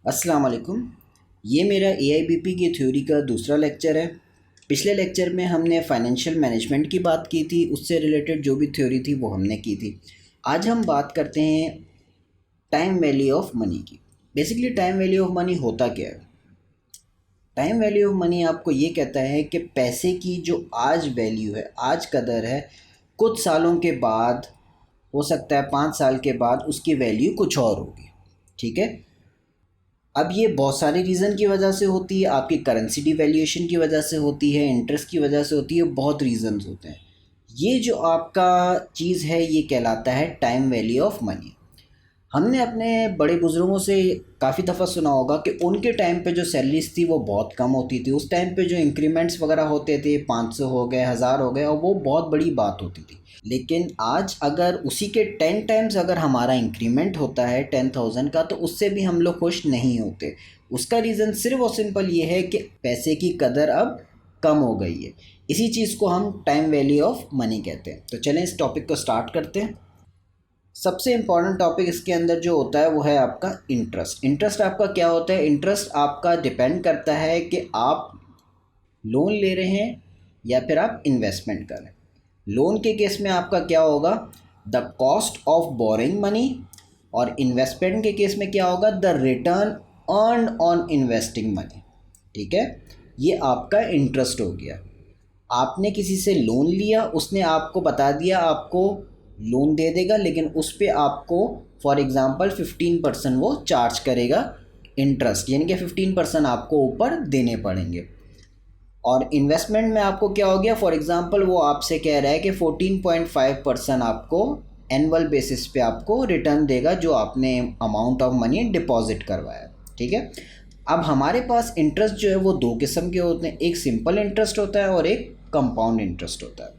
अस्सलाम वालेकुम। ये मेरा एआईबीपी की थ्योरी का दूसरा लेक्चर है। पिछले लेक्चर में हमने फाइनेंशियल मैनेजमेंट की बात की थी, उससे रिलेटेड जो भी थ्योरी थी वो हमने की थी। आज हम बात करते हैं टाइम वैल्यू ऑफ मनी की। Basically time value of money होता क्या है? टाइम वैल्यू ऑफ मनी आपको ये कहता है कि पैसे की जो आज वैल्यू है, आज कदर है, कुछ सालों के बाद, हो सकता है 5 साल के बाद उसकी वैल्यू कुछ और होगी। ठीक है। अब ये बहुत सारे रीज़न की वजह से होती है, आपकी करेंसी डिवैल्यूएशन की वजह से होती है, इंटरेस्ट की वजह से होती है, बहुत रीजंस होते हैं। ये जो आपका चीज़ है ये कहलाता है टाइम वैल्यू ऑफ मनी। हमने अपने बड़े बुज़ुर्गों से काफ़ी दफ़ा सुना होगा कि उनके टाइम पे जो सैलरीज थी वो बहुत कम होती थी। उस टाइम पे जो इंक्रीमेंट्स वगैरह होते थे 500 हो गए, 1000 हो गए, और वो बहुत बड़ी बात होती थी। लेकिन आज अगर उसी के 10 टाइम्स अगर हमारा इंक्रीमेंट होता है 10,000 का, तो उससे भी हम लोग खुश नहीं होते। उसका रीज़न सिर्फ और सिंपल ये है कि पैसे की कदर अब कम हो गई है। इसी चीज़ को हम टाइम वैल्यू ऑफ मनी कहते हैं। तो चलें इस टॉपिक को स्टार्ट करते हैं। सबसे इम्पॉर्टेंट टॉपिक इसके अंदर जो होता है वो है आपका इंटरेस्ट। इंटरेस्ट आपका क्या होता है? इंटरेस्ट आपका डिपेंड करता है कि आप लोन ले रहे हैं या फिर आप इन्वेस्टमेंट कर रहे हैं। लोन के केस में आपका क्या होगा? The cost of boring money. और इन्वेस्टमेंट के केस में क्या होगा? The return earn on investing money. ठीक है, ये आपका इंटरेस्ट हो गया। आपने किसी से लोन लिया, उसने आपको बता दिया आपको लोन दे देगा, लेकिन उस पर आपको फॉर एग्ज़ाम्पल 15% वो चार्ज करेगा इंटरेस्ट, यानी कि 15% आपको ऊपर देने पड़ेंगे। और इन्वेस्टमेंट में आपको क्या हो गया? फॉर एग्ज़ाम्पल वो आपसे कह रहा है कि 14.5% आपको एनुअल बेसिस पे आपको रिटर्न देगा जो आपने अमाउंट ऑफ मनी डिपॉजिट करवाया। ठीक है। अब हमारे पास इंटरेस्ट जो है वो दो किस्म के होते हैं, एक सिंपल इंटरेस्ट होता है और एक कंपाउंड इंटरेस्ट होता है।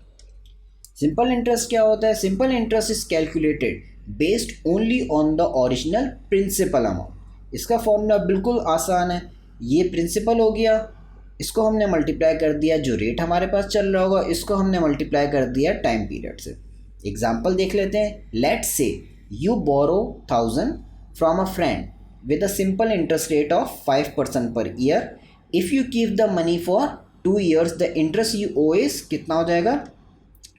सिंपल इंटरेस्ट क्या होता है? Simple interest is calculated based only on the original principal amount. इसका फॉर्मूला बिल्कुल आसान है। ये प्रिंसिपल हो गया, इसको हमने मल्टीप्लाई कर दिया, जो रेट हमारे पास चल रहा होगा इसको हमने मल्टीप्लाई कर दिया टाइम पीरियड से। एग्जाम्पल देख लेते हैं। Let's say you borrow 1000 from a friend with a simple interest rate of 5% per year. If you keep the money for 2 years, the interest you owe is कितना हो जाएगा?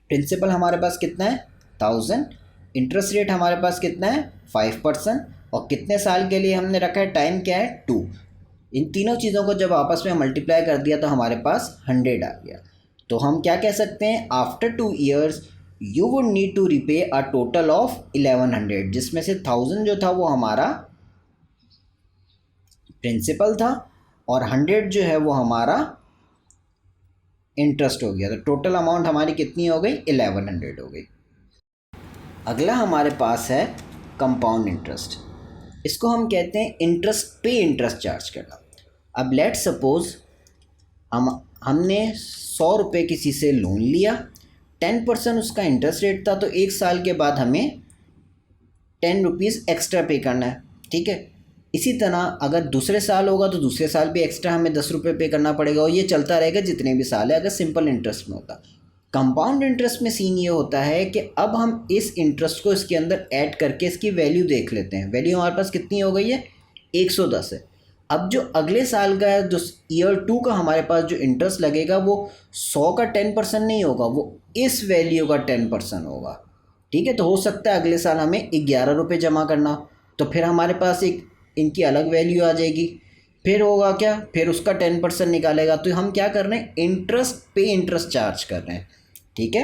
Principal हमारे पास कितना है? 1000। इंटरेस्ट रेट हमारे पास कितना है? 5%। और कितने साल के लिए हमने रखा है? टाइम क्या है? 2। इन तीनों चीज़ों को जब आपस में मल्टीप्लाई कर दिया तो हमारे पास 100 आ गया। तो हम क्या कह सकते हैं? After 2 years you would need to repay a total of 1100, जिसमें से 1000 जो था वो हमारा प्रिंसिपल था और 100 जो है वो हमारा इंटरेस्ट हो गया। तो टोटल अमाउंट हमारी कितनी हो गई? 1100 हो गई। अगला हमारे पास है कंपाउंड इंटरेस्ट। इसको हम कहते हैं इंटरेस्ट पे इंटरेस्ट चार्ज करना। अब लेट सपोज हमने 100 रुपये किसी से लोन लिया, 10% उसका इंटरेस्ट रेट था, तो 1 साल के बाद हमें 10 रुपीज़ एक्स्ट्रा पे करना है। ठीक है। इसी तरह अगर दूसरे साल होगा तो दूसरे साल भी एक्स्ट्रा हमें 10 रुपये पे करना पड़ेगा, और ये चलता रहेगा जितने भी साल है, अगर सिंपल इंटरेस्ट में होता। कंपाउंड इंटरेस्ट में सीन ये होता है कि अब हम इस इंटरेस्ट को इसके अंदर ऐड करके इसकी वैल्यू देख लेते हैं। वैल्यू हमारे पास कितनी हो गई है? 110 है। अब जो अगले साल का, जो ईयर 2 का हमारे पास जो इंटरेस्ट लगेगा वो 100 का 10% नहीं होगा, वो इस वैल्यू का 10% होगा। ठीक है। तो हो सकता है अगले साल हमें 11 रुपये जमा करना, तो फिर हमारे पास एक इनकी अलग वैल्यू आ जाएगी। फिर होगा क्या? फिर उसका 10% निकालेगा। तो हम क्या कर रहे हैं? इंटरेस्ट पे इंटरेस्ट चार्ज कर रहे हैं। ठीक है।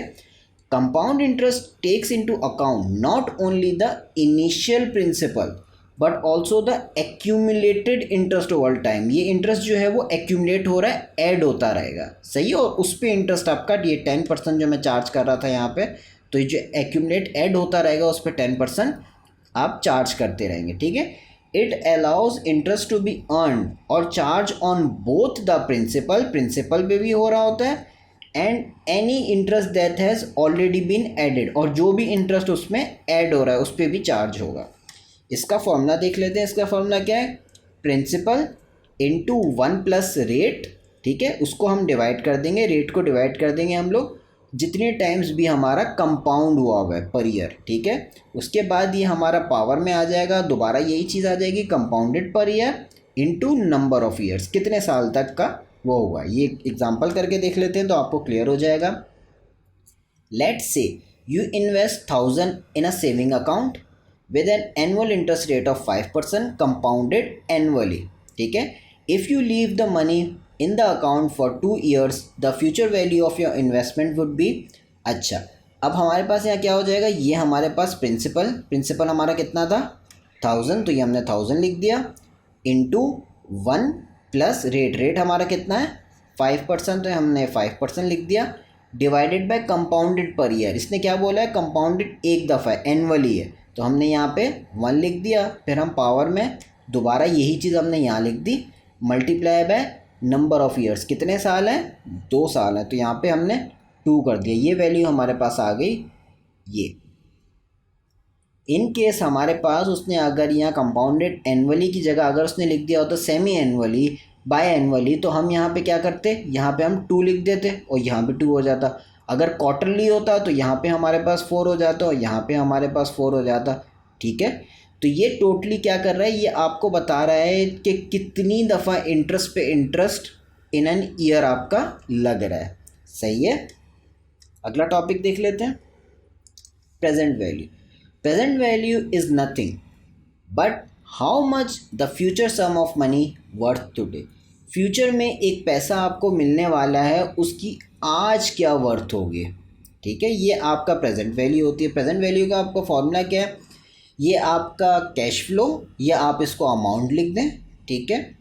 Compound interest takes into account not only the initial principal but also the accumulated interest over time. ये इंटरेस्ट जो है वो एक्यूमुलेट हो रहा है, ऐड होता रहेगा। सही है। और उस पर इंटरेस्ट आपका ये 10% जो मैं चार्ज कर रहा था यहाँ पे, तो ये जो एक्यूमुलेट ऐड होता रहेगा उस पर 10% आप चार्ज करते रहेंगे। ठीक है। It allows interest to be earned और charge on both the principal पे भी हो रहा होता है, and any interest that has already been added, और जो भी इंटरेस्ट उसमें ऐड हो रहा है उस पर भी चार्ज होगा। इसका फॉर्मूला देख लेते हैं। इसका फॉर्मूला क्या है? Principal into 1 plus rate. ठीक है। उसको हम डिवाइड कर देंगे, रेट को डिवाइड कर देंगे हम लोग जितने टाइम्स भी हमारा कंपाउंड हुआ हुआ है पर ईयर, ठीक है। उसके बाद ये हमारा पावर में आ जाएगा, दोबारा यही चीज़ आ जाएगी compounded per year into number of years, कितने साल तक का वो हुआ। ये एग्जांपल करके देख लेते हैं तो आपको क्लियर हो जाएगा। Let's say you invest 1000 in a saving account with an annual interest rate of 5% compounded annually, ठीक है। if you leave the money in the account for 2 years the future value of your investment would be। अच्छा, अब हमारे पास यहाँ क्या हो जाएगा, ये हमारे पास प्रिंसिपल हमारा कितना था 1000, तो ये हमने 1000 लिख दिया इंटू 1 प्लस रेट हमारा कितना है 5%, तो हमने 5% लिख दिया divided by compounded per year. इसने क्या बोला है, कंपाउंडेड एक दफ़ा है, एनुअली है, तो हमने यहाँ पे 1 लिख दिया। फिर हम पावर में दोबारा यही चीज़ हमने यहाँ लिख दी multiply by number of years, कितने साल हैं 2 साल हैं, तो यहाँ पे हमने 2 कर दिया। ये वैल्यू हमारे पास आ गई ये। इन केस हमारे पास उसने अगर यहाँ कंपाउंडेड एनुअली की जगह अगर उसने लिख दिया होता सेमी एनुअली बाय एनुअली, तो हम यहाँ पे क्या करते, यहाँ पे हम 2 लिख देते और यहाँ पे 2 हो जाता। अगर क्वार्टरली होता तो यहाँ पे हमारे पास 4 हो जाता और यहाँ पे हमारे पास 4 हो जाता, ठीक है। तो ये टोटली क्या कर रहा है, ये आपको बता रहा है कि कितनी दफ़ा इंटरेस्ट पे इंटरेस्ट इन एन ईयर आपका लग रहा है, सही है। अगला टॉपिक देख लेते हैं, present value. Present value is nothing but how much the future sum of money worth today. Future में एक पैसा आपको मिलने वाला है, उसकी आज क्या वर्थ होगी, ठीक है। ये आपका प्रेजेंट वैल्यू होती है। प्रेजेंट वैल्यू का आपका फॉर्मूला क्या है, ये आपका कैश फ्लो, या आप इसको अमाउंट लिख दें, ठीक है,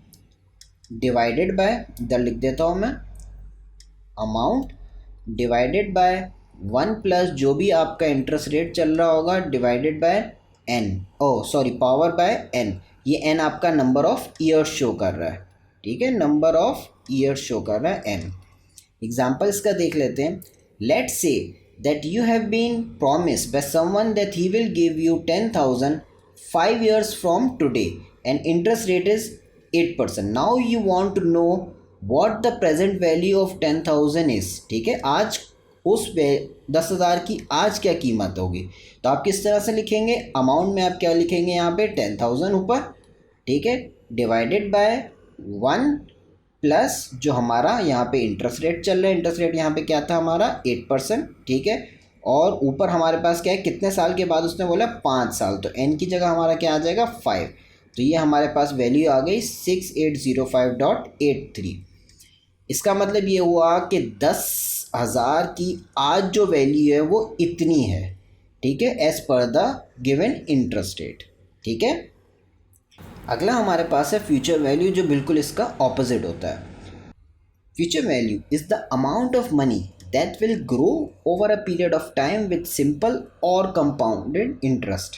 डिवाइडेड बाय, इधर लिख देता हूँ मैं अमाउंट डिवाइडेड बाय 1 प्लस जो भी आपका इंटरेस्ट रेट चल रहा होगा divided by n, power bye n। ये n आपका नंबर ऑफ ईयर्स शो कर रहा है, ठीक है, नंबर ऑफ ईयर्स शो कर रहा है n। एग्जाम्पल्स का देख लेते हैं। Let's say that you have been promised by someone that he will give you 10,000 5 years from today and interest rate is 8%। Now you want to know what the present value of 10,000 is, ठीक है। आज उस 10,000 की आज क्या कीमत होगी, तो आप किस तरह से लिखेंगे, अमाउंट में आप क्या लिखेंगे यहाँ पे 10,000 ऊपर, ठीक है, डिवाइडेड बाय 1 प्लस जो हमारा यहाँ पे इंटरेस्ट रेट चल रहा है, इंटरेस्ट रेट यहाँ पे क्या था हमारा 8%, ठीक है, और ऊपर हमारे पास क्या है, कितने साल के बाद उसने बोला 5 साल, तो n की जगह हमारा क्या आ जाएगा 5, तो ये हमारे पास वैल्यू आ गई 6805.83। इसका मतलब ये हुआ कि 10,000 की आज जो वैल्यू है वो इतनी है, ठीक है, as per the given interest rate, ठीक है। अगला हमारे पास है फ्यूचर वैल्यू, जो बिल्कुल इसका ऑपोजिट होता है। Future value is the amount of money that will grow over a period of time with simple और कंपाउंडेड इंटरेस्ट।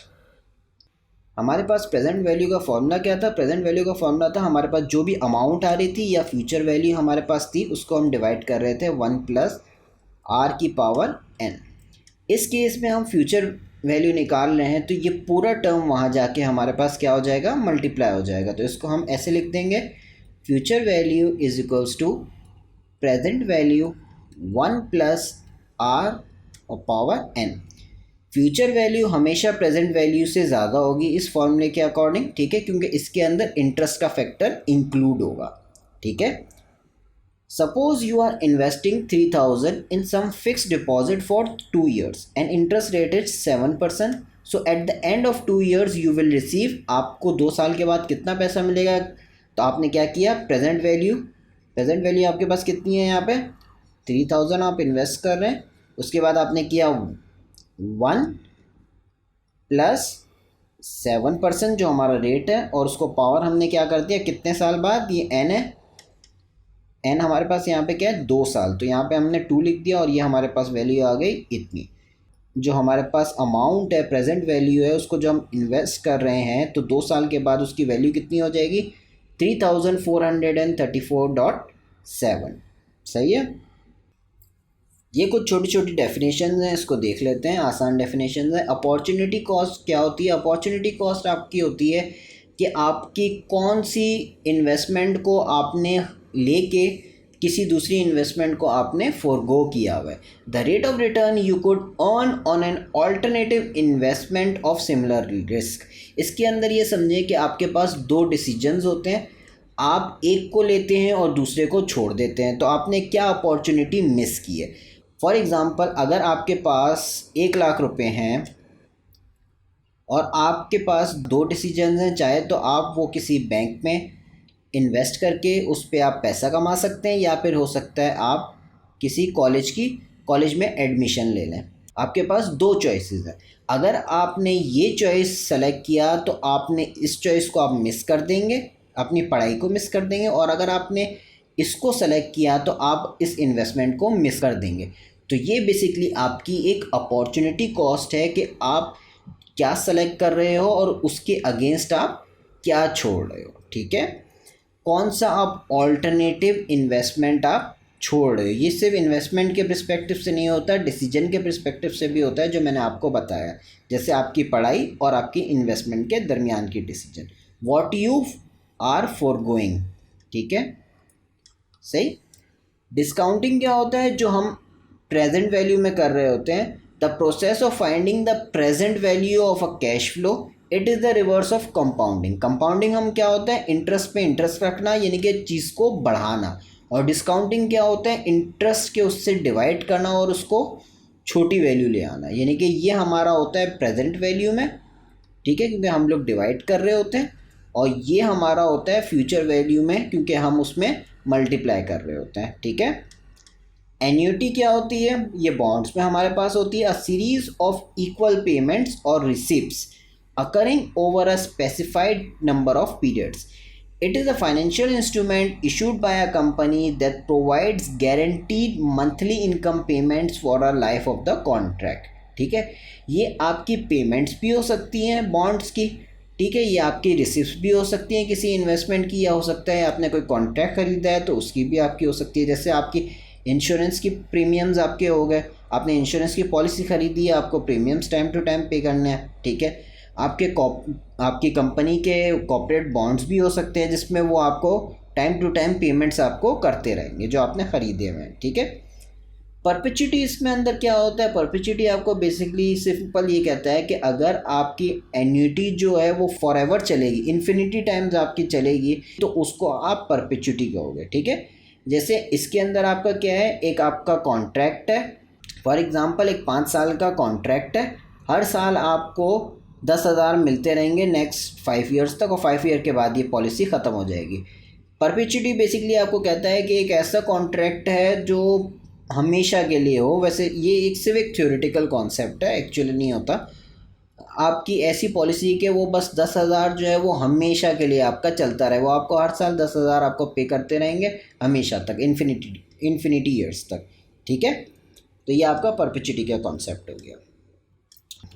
हमारे पास प्रेजेंट वैल्यू का फॉर्मूला क्या था, प्रेजेंट वैल्यू का फॉर्मूला था हमारे पास जो भी अमाउंट आ रही थी या फ्यूचर वैल्यू हमारे पास थी उसको हम डिवाइड कर रहे थे 1 प्लस r की पावर n। इस केस में हम फ्यूचर वैल्यू निकाल रहे हैं, तो ये पूरा टर्म वहाँ जाके हमारे पास क्या हो जाएगा, मल्टीप्लाई हो जाएगा। तो इसको हम ऐसे लिख देंगे, future value is equals to present value 1 plus r और पावर n। फ्यूचर वैल्यू हमेशा प्रेजेंट वैल्यू से ज़्यादा होगी इस फॉर्मूले के अकॉर्डिंग, ठीक है, क्योंकि इसके अंदर इंटरेस्ट का फैक्टर इंक्लूड होगा, ठीक है। Suppose you are investing 3,000 in some fixed deposit for 2 years and interest rate is 7%. So at the end of 2 years you will receive, आपको 2 साल के बाद कितना पैसा मिलेगा, तो आपने क्या किया, प्रेजेंट वैल्यू आपके पास कितनी है, यहाँ पे 3,000 आप इन्वेस्ट कर रहे हैं, उसके बाद आपने किया 1 प्लस 7% जो हमारा रेट है, और उसको पावर हमने क्या कर दिया, कितने साल बाद, ये n है, n हमारे पास यहाँ पे क्या है 2 साल, तो यहाँ पे हमने 2 लिख दिया और ये हमारे पास वैल्यू आ गई इतनी। जो हमारे पास अमाउंट है, प्रेजेंट वैल्यू है, उसको जो हम इन्वेस्ट कर रहे हैं, तो 2 साल के बाद उसकी वैल्यू कितनी हो जाएगी 3,434.7, सही है। ये कुछ छोटी छोटी डेफिनेशन हैं, इसको देख लेते हैं, आसान डेफिनेशन है। अपॉर्चुनिटी कॉस्ट क्या होती है, अपॉर्चुनिटी कॉस्ट आपकी होती है कि आपकी कौन सी इन्वेस्टमेंट को आपने लेके किसी दूसरी इन्वेस्टमेंट को आपने फोरगो किया हुआ है। The rate of return you could earn on an alternative investment of similar risk. इसके अंदर ये समझें कि आपके पास दो डिसीजंस होते हैं, आप एक को लेते हैं और दूसरे को छोड़ देते हैं, तो आपने क्या अपॉर्चुनिटी मिस की है। फॉर एग्ज़ाम्पल, अगर आपके पास 1 लाख रुपए हैं और आपके पास दो डिसीजंस हैं, चाहे तो आप वो किसी बैंक में इन्वेस्ट करके उस पर आप पैसा कमा सकते हैं, या फिर हो सकता है आप किसी कॉलेज में एडमिशन ले लें। आपके पास दो चॉइसेस हैं। अगर आपने ये चॉइस सेलेक्ट किया तो आपने इस चॉइस को आप मिस कर देंगे, अपनी पढ़ाई को मिस कर देंगे, और अगर आपने इसको सेलेक्ट किया तो आप इस इन्वेस्टमेंट को मिस कर देंगे। तो ये बेसिकली आपकी एक अपॉर्चुनिटी कॉस्ट है कि आप क्या सेलेक्ट कर रहे हो और उसके अगेंस्ट आप क्या छोड़ रहे हो। ठीक है, कौन सा आप ऑल्टरनेटिव इन्वेस्टमेंट आप छोड़ रहे हो। ये सिर्फ इन्वेस्टमेंट के पर्सपेक्टिव से नहीं होता, डिसीजन के पर्सपेक्टिव से भी होता है, जो मैंने आपको बताया, जैसे आपकी पढ़ाई और आपकी इन्वेस्टमेंट के दरमियान की decision, what you are forgoing. ठीक है, सही। डिस्काउंटिंग क्या होता है, जो हम प्रेजेंट वैल्यू में कर रहे होते हैं। The process of finding the present value of a cash flow, it is the reverse of compounding. Compounding हम क्या होता है, इंटरेस्ट पे इंटरेस्ट रखना, यानी कि चीज़ को बढ़ाना। और डिस्काउंटिंग क्या होता है, इंटरेस्ट के उससे डिवाइड करना और उसको छोटी वैल्यू ले आना, यानी कि ये हमारा होता है प्रेजेंट वैल्यू में। ठीक है, क्योंकि हम लोग डिवाइड कर रहे होते हैं, और ये हमारा होता है फ्यूचर वैल्यू में, क्योंकि हम उसमें मल्टीप्लाई कर रहे होते हैं। ठीक है, एन्युटी क्या होती है, ये बॉन्ड्स में हमारे पास होती है। A series of equal payments और receipts occurring over a specified number of periods. It is a financial instrument issued by a company that provides guaranteed monthly income payments for a life of the contract. ठीक है, ये आपकी payments भी हो सकती हैं bonds की। ठीक है, ये आपकी रिसिप्ट भी हो सकती हैं किसी इन्वेस्टमेंट की, या हो सकता है आपने कोई कॉन्ट्रैक्ट खरीदा है तो उसकी भी आपकी हो सकती है। जैसे आपकी इंश्योरेंस की प्रीमियम्स आपके हो गए, आपने इंश्योरेंस की पॉलिसी खरीदी है, आपको प्रीमियम्स टाइम टू टाइम पे करने हैं। ठीक है, आपकी कंपनी के कॉर्पोरेट बॉन्ड्स भी हो सकते हैं, जिसमें वो आपको टाइम टू टाइम पेमेंट्स आपको करते रहेंगे जो आपने ख़रीदे हुए हैं। ठीक है, परपेचुटी इसमें अंदर क्या होता है, परपेचुटी आपको बेसिकली सिंपल ये कहता है कि अगर आपकी एन्युटी जो है वो फॉर एवर चलेगी, इन्फिनिटी टाइम्स आपकी चलेगी, तो उसको आप परपेचुटी कहोगे। ठीक है, जैसे इसके अंदर आपका क्या है, एक आपका कॉन्ट्रैक्ट है। फॉर एग्ज़ाम्पल, एक 5 साल का कॉन्ट्रैक्ट है, हर साल आपको 10,000 मिलते रहेंगे नेक्स्ट 5 ईयर्स तक, और 5 ईयर के बाद ये पॉलिसी ख़त्म हो जाएगी। परपेचुटी बेसिकली आपको कहता है कि एक ऐसा कॉन्ट्रैक्ट है जो हमेशा के लिए हो। वैसे ये एक सिर्फ एक थ्योरेटिकल कॉन्सेप्ट है, एक्चुअली नहीं होता। आपकी ऐसी पॉलिसी कि वो बस 10,000 जो है वो हमेशा के लिए आपका चलता रहे, वो आपको हर साल 10,000 आपको पे करते रहेंगे हमेशा तक, इन्फिनिटी ईयर्स तक। ठीक है, तो ये आपका परपेचुटी का कॉन्सेप्ट हो गया।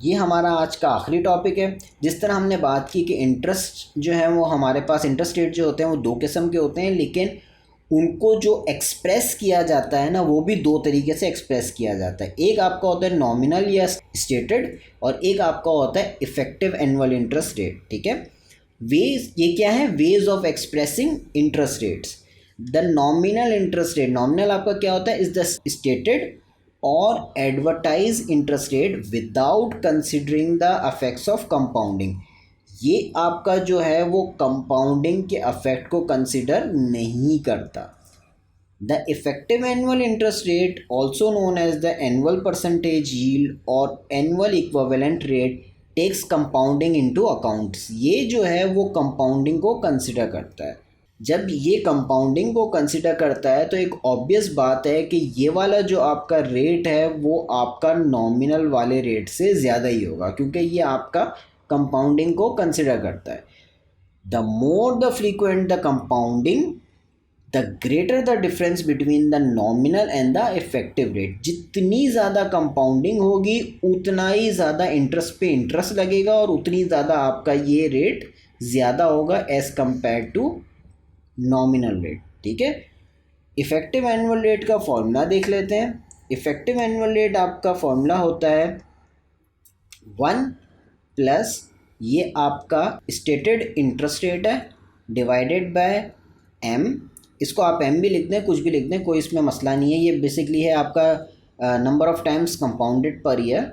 ये हमारा आज का आखिरी टॉपिक है। जिस तरह हमने बात की कि इंटरेस्ट जो है वो हमारे पास, इंटरेस्ट रेट जो होते हैं वो दो किस्म के होते हैं, लेकिन उनको जो एक्सप्रेस किया जाता है ना, वो भी दो तरीके से एक्सप्रेस किया जाता है। एक आपका होता है नॉमिनल या स्टेटेड, और एक आपका होता है इफेक्टिव एनुअल इंटरेस्ट रेट। ठीक है, वेज ये क्या है, ways of expressing interest rates. The nominal interest rate, nominal आपका क्या होता है, इज द स्टेटेड और advertise interest rate without considering the affects of compounding. ये आपका जो है वो कंपाउंडिंग के अफेक्ट को कंसिडर नहीं करता। The effective annual interest rate, also known as the annual percentage yield और annual equivalent rate, takes compounding into accounts. ये जो है वो कंपाउंडिंग को कंसिडर करता है। जब ये कंपाउंडिंग को कंसिडर करता है तो एक ऑब्वियस बात है कि ये वाला जो आपका रेट है वो आपका नॉमिनल वाले रेट से ज़्यादा ही होगा, क्योंकि ये आपका कंपाउंडिंग को कंसिडर करता है। The more the frequent the compounding, the greater the difference between the nominal and the effective rate. जितनी ज़्यादा कंपाउंडिंग होगी उतना ही ज़्यादा इंटरेस्ट पे इंटरेस्ट लगेगा, और उतनी ज़्यादा आपका ये रेट ज़्यादा होगा as compare to nominal rate. ठीक है, इफेक्टिव एनुअल रेट का फॉर्मूला देख लेते हैं। इफेक्टिव एनुअल रेट आपका फॉर्मूला होता है 1 प्लस ये आपका स्टेटेड इंटरेस्ट रेट है डिवाइडेड बाय m, इसको आप m भी लिख दें, कुछ भी लिख दें, कोई इसमें मसला नहीं है। ये बेसिकली है आपका number of times compounded per year.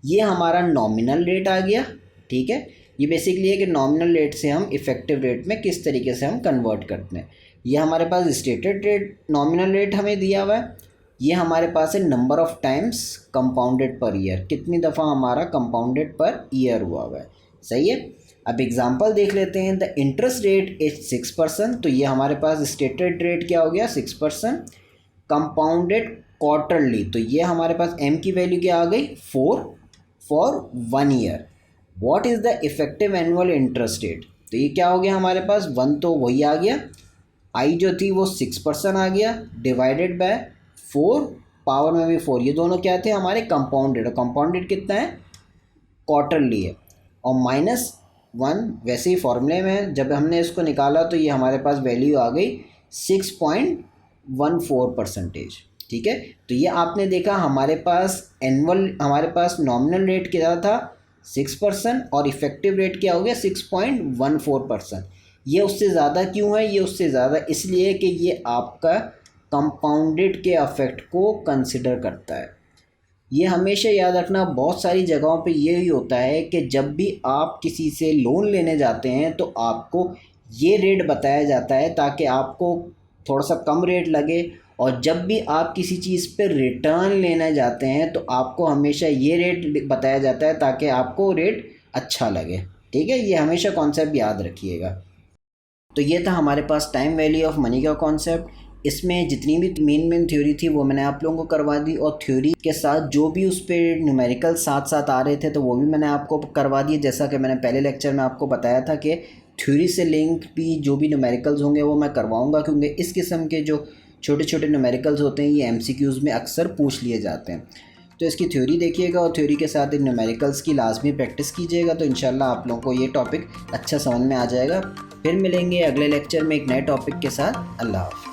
ये हमारा नॉमिनल रेट आ गया, ठीक है। ये बेसिकली है कि नॉमिनल रेट से हम इफ़ेक्टिव रेट में किस तरीके से हम कन्वर्ट करते हैं। ये हमारे पास स्टेटेड रेट, नॉमिनल रेट हमें दिया हुआ है। ये हमारे पास है number of times compounded per year, कितनी दफ़ा हमारा कंपाउंडेड पर ईयर हुआ है, सही है। अब एग्जांपल देख लेते हैं। द इंटरेस्ट रेट इज 6%, तो ये हमारे पास स्टेटेड रेट क्या हो गया 6%। कंपाउंडेड क्वार्टरली, तो ये हमारे पास m की वैल्यू क्या आ गई 4 for 1 year. What is the effective annual interest rate, तो ये क्या हो गया हमारे पास 1 तो वही आ गया, i जो थी वो 6% आ गया, डिवाइडेड बाय 4, पावर में भी 4, ये दोनों क्या थे हमारे कंपाउंडेड, और कंपाउंडेड कितना है क्वार्टरली है, और -1 वैसे ही फॉर्मूले में जब हमने इसको निकाला तो ये हमारे पास वैल्यू आ गई 6.14%, ठीक है। तो ये आपने देखा हमारे पास हमारे पास नॉमिनल रेट क्या था 6% और इफ़ेक्टिव रेट क्या हो गया 6.14%। ये उससे ज़्यादा क्यों है, ये उससे ज़्यादा इसलिए कि ये आपका कंपाउंडेड के अफेक्ट को कंसिडर करता है। ये हमेशा याद रखना, बहुत सारी जगहों पे ये ही होता है कि जब भी आप किसी से लोन लेने जाते हैं तो आपको ये रेट बताया जाता है ताकि आपको थोड़ा सा कम रेट लगे, और जब भी आप किसी चीज़ पे रिटर्न लेने जाते हैं तो आपको हमेशा ये रेट बताया जाता है ताकि आपको रेट अच्छा लगे, ठीक है। ये हमेशा कॉन्सेप्ट याद रखिएगा। तो ये था हमारे पास टाइम वैल्यू ऑफ मनी का कॉन्सेप्ट। इसमें जितनी भी मेन थ्योरी थी वो मैंने आप लोगों को करवा दी, और थ्योरी के साथ जो भी उस पर न्यूमेरिकल साथ साथ आ रहे थे तो वो भी मैंने आपको करवा दिए। जैसा कि मैंने पहले लेक्चर में आपको बताया था कि थ्योरी से लिंक भी जो भी न्यूमेरिकल्स होंगे वो मैं करवाऊँगा, क्योंकि इस किस्म के जो छोटे छोटे न्यूमेरिकल्स होते हैं ये MCQs में अक्सर पूछ लिए जाते हैं। तो इसकी थ्योरी देखिएगा और थ्योरी के साथ इन न्यूमेरिकल्स की लाजमी प्रैक्टिस कीजिएगा, तो इंशाल्लाह आप लोगों को ये टॉपिक अच्छा समझ में आ जाएगा। फिर मिलेंगे अगले लेक्चर में एक नए टॉपिक के साथ। अल्लाह हाफ़िज़।